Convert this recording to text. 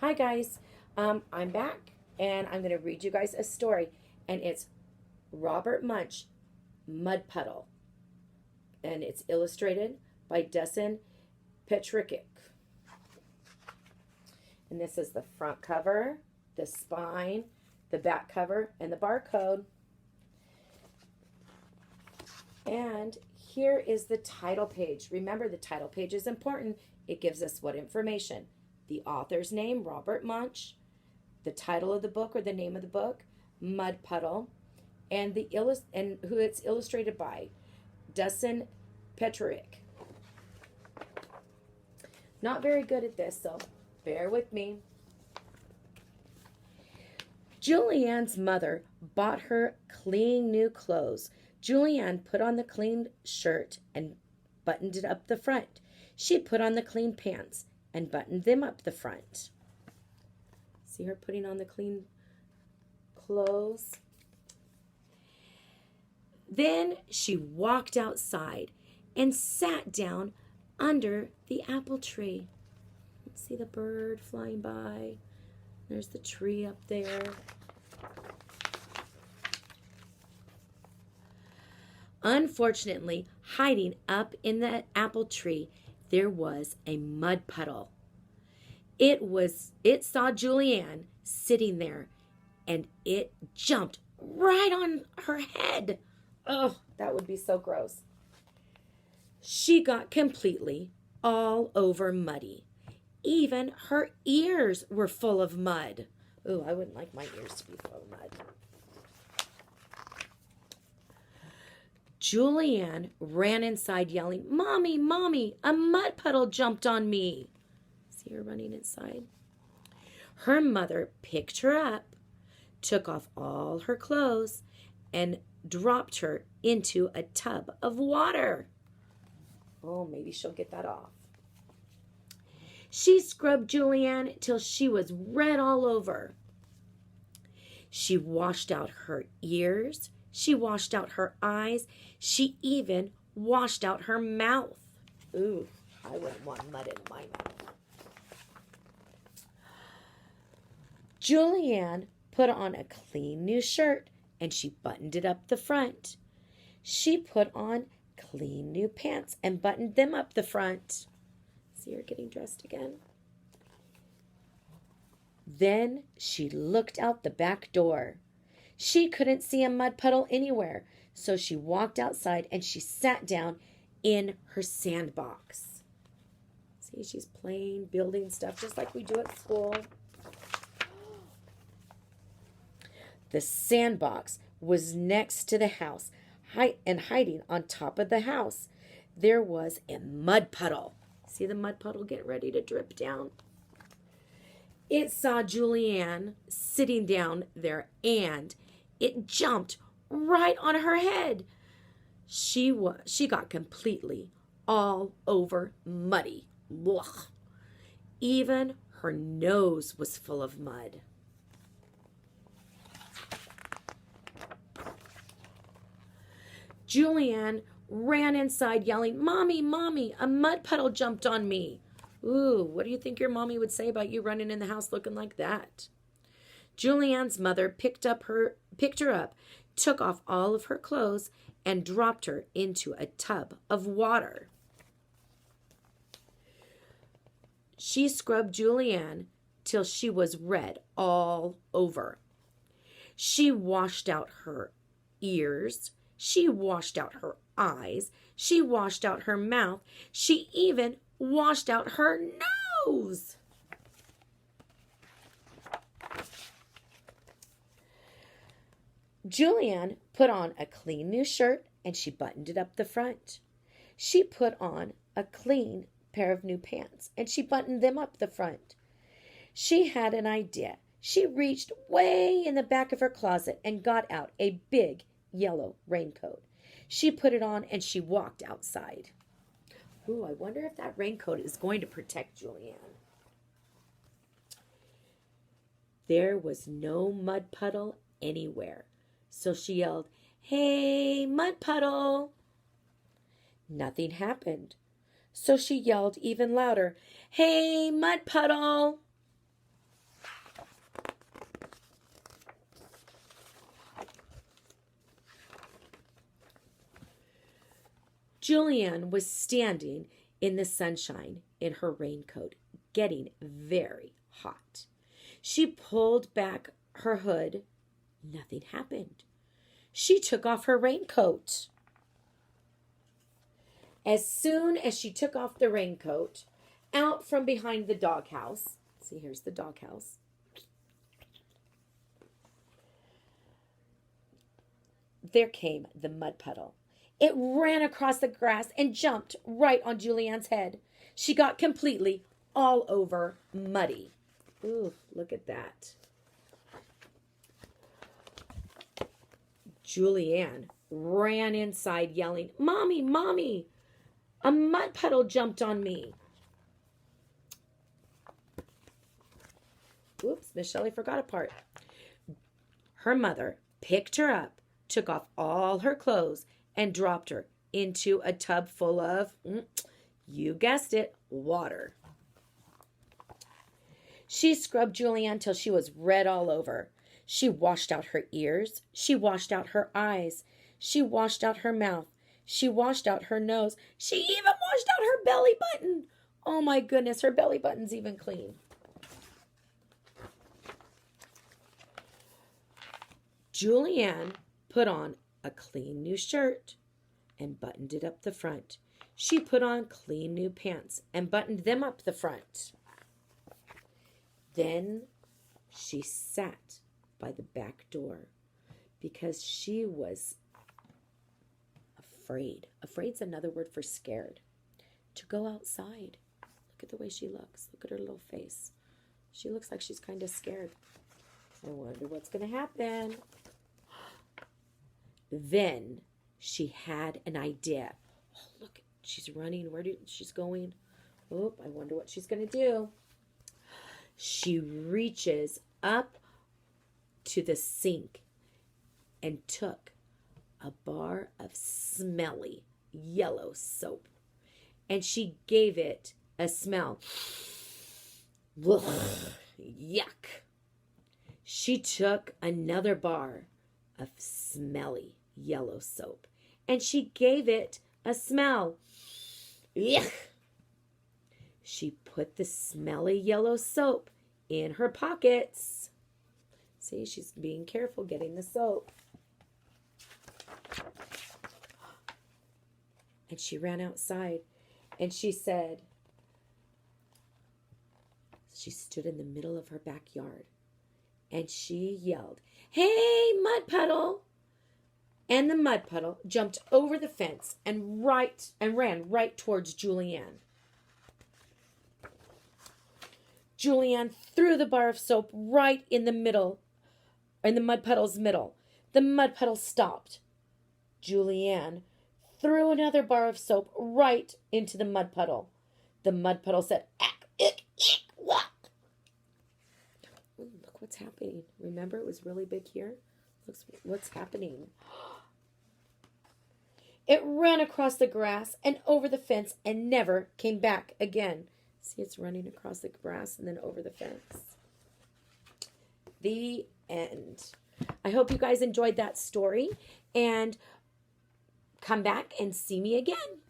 Hi guys, I'm back and I'm going to read you guys a story, and it's Robert Munch, Mud Puddle, and it's illustrated by Dustin Petrikic. And this is the front cover, the spine, the back cover, and the barcode. And here is the title page. Remember, the title page is important. It gives us what information? The author's name, Robert Munch, the title of the book or the name of the book, Mud Puddle, and and who it's illustrated by, Dustin Petrick. Not very good at this, so bear with me. Julianne's mother bought her clean new clothes. Julianne put on the clean shirt and buttoned it up the front. She put on the clean pants and buttoned them up the front. See her putting on the clean clothes? Then she walked outside and sat down under the apple tree. See the bird flying by. There's the tree up there. Unfortunately, hiding up in the apple tree, there was a mud puddle. It saw Julianne sitting there, and it jumped right on her head. Oh, that would be so gross. She got completely all over muddy. Even her ears were full of mud. Oh, I wouldn't like my ears to be full of mud. Julianne ran inside yelling, "Mommy, Mommy, a mud puddle jumped on me." See her running inside? Her mother picked her up, took off all her clothes, and dropped her into a tub of water. Oh, maybe she'll get that off. She scrubbed Julianne till she was red all over. She washed out her ears. She washed out her eyes. She even washed out her mouth. Ooh, I wouldn't want mud in my mouth. Julianne put on a clean new shirt and she buttoned it up the front. She put on clean new pants and buttoned them up the front. See her getting dressed again? Then she looked out the back door. She couldn't see a mud puddle anywhere, so she walked outside and she sat down in her sandbox. See, she's playing, building stuff just like we do at school. The sandbox was next to the house, and hiding on top of the house, there was a mud puddle. See the mud puddle getting ready to drip down? It saw Julianne sitting down there, and it jumped right on her head. She got completely all over muddy. Blah. Even her nose was full of mud. Julianne ran inside yelling, "Mommy, Mommy, a mud puddle jumped on me." Ooh, what do you think your mommy would say about you running in the house looking like that? Julianne's mother picked her up, took off all of her clothes, and dropped her into a tub of water. She scrubbed Julianne till she was red all over. She washed out her ears. She washed out her eyes. She washed out her mouth. She even washed out her nose. Julianne put on a clean new shirt and she buttoned it up the front. She put on a clean pair of new pants and she buttoned them up the front. She had an idea. She reached way in the back of her closet and got out a big yellow raincoat. She put it on and she walked outside. Ooh, I wonder if that raincoat is going to protect Julianne. There was no mud puddle anywhere, so she yelled, "Hey, mud puddle!" Nothing happened, so she yelled even louder, "Hey, mud puddle!" Julianne was standing in the sunshine in her raincoat, getting very hot. She pulled back her hood. Nothing happened. She took off her raincoat. As soon as she took off the raincoat, out from behind the doghouse, see, here's the doghouse, there came the mud puddle. It ran across the grass and jumped right on Julianne's head. She got completely all over muddy. Ooh, look at that. Julianne ran inside yelling, "Mommy, Mommy, a mud puddle jumped on me." Oops, Miss Shelley forgot a part. Her mother picked her up, took off all her clothes, and dropped her into a tub full of, you guessed it, water. She scrubbed Julianne till she was red all over. She washed out her ears. She washed out her eyes. She washed out her mouth. She washed out her nose. She even washed out her belly button. Oh my goodness, her belly button's even clean. Julianne put on a clean new shirt and buttoned it up the front. She put on clean new pants and buttoned them up the front. Then she sat by the back door because she was afraid. Afraid's another word for scared. To go outside. Look at the way she looks. Look at her little face. She looks like she's kind of scared. I wonder what's going to happen. Then she had an idea. Oh, look, she's running. She's going? Oh, I wonder what she's going to do. She reaches up to the sink and took a bar of smelly yellow soap, and she gave it a smell. Ugh, yuck. She took another bar of smelly yellow soap, and she gave it a smell. Yuck. She put the smelly yellow soap in her pockets. See, she's being careful getting the soap. And she ran outside, and she said, she stood in the middle of her backyard, and she yelled, "Hey, mud puddle!" And the mud puddle jumped over the fence and ran right towards Julianne. Julianne threw the bar of soap right in the mud puddle's middle. The mud puddle stopped. Julianne threw another bar of soap right into the mud puddle. The mud puddle said, "Ack, ick, ick, whack." Ooh, look what's happening. Remember, it was really big here? Look what's happening. It ran across the grass and over the fence and never came back again. See, it's running across the grass and then over the fence. The end. I hope you guys enjoyed that story, and come back and see me again.